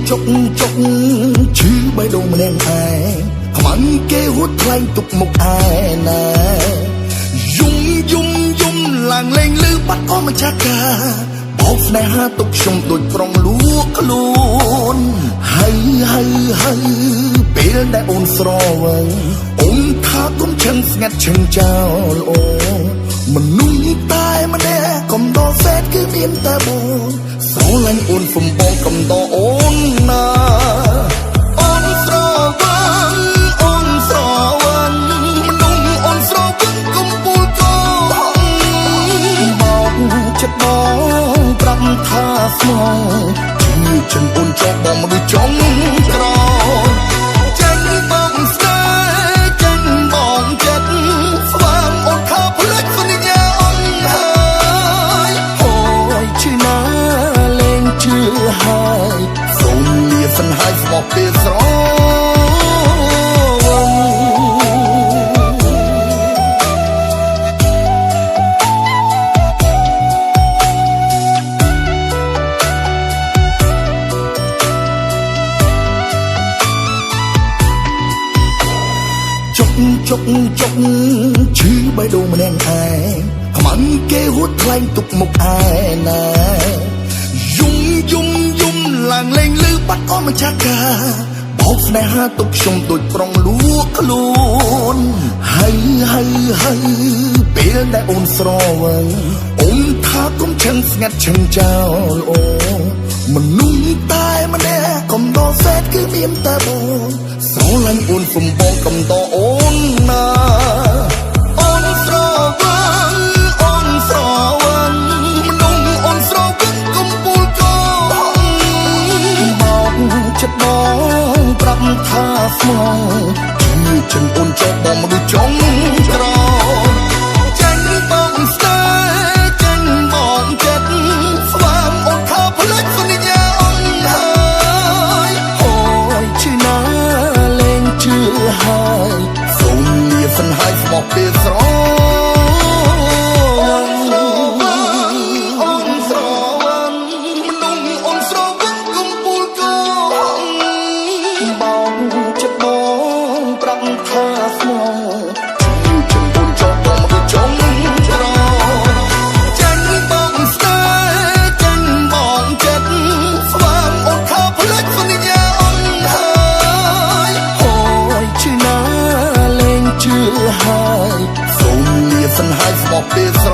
ចុកចុកឈឺបេះដូងម្នាក់ឯងខ្មាំងគេហួតថ្លែងទុកមុខឯណាយំឡើងលេងលឺបាត់អស់ម្ចាស់កាបោកស្នេហាទុកខ្ញុំដូចប្រុងលួកខ្លួនហើយពេលដែលអូនស្រវឹងអូនថាគុំឈឹងស្ងាត់ឈឹងចោលអូមនុស្សតែម្នាក់កំដរសេតគឺមានតែបងស្រឡាញ់អូនសំបងកំដរអូនណាអូនស្រវឹងមនុស្សអូនស្រវឹងកំពូលកោបងចិត្តបងប្រាប់ថាស្មោះជឿចិនអូនចោលបងមនុស្សចង់ក្រចាញ់បងស្នេហ៍ចាញ់បងចិត្តស្វាមអូនថាផ្លេចសន្យាអូនហើយអូយជឿណាលែងជឿហើយសូមលាសិនហើយស្មោះពេលស្រចុកឈឺបេះដូងម្នាក់ឯងខ្មាំងគេហួតថ្លែងទុកមុខឯណាយំឡើងលេងលឺបាត់អស់ម្ចាស់កាបោកស្នេហាទុកខ្ញុំដូចប្រុងលួកខ្លួនហើយពេលដែលអូនស្រវឹងអូនថាគុំឈឹងស្ងាត់ឈឹងចោលអូមនុស្សតែម្នាក់កំដរសេតគឺមានតែបងស្រឡាញ់អូនសំបងកំដរអូនណាអូនស្រវឹងមនុស្សអូនស្រវឹងកំពូលកោបងចិត្តបងប្រាប់ថាស្មោះជឿចិនអូនចោលបងមនុស្សចង់ក្រចាញ់បងស្នេហ៍ចាញ់បងចិត្តស្វាមអូនថាផ្លេចសន្យាអូនហើយអូយជឿណាលែងជឿហើយសូមលាសិនហើយស្មោះពេលស្រហើយសូមលាសិនហើយស្មោះពេលស្រ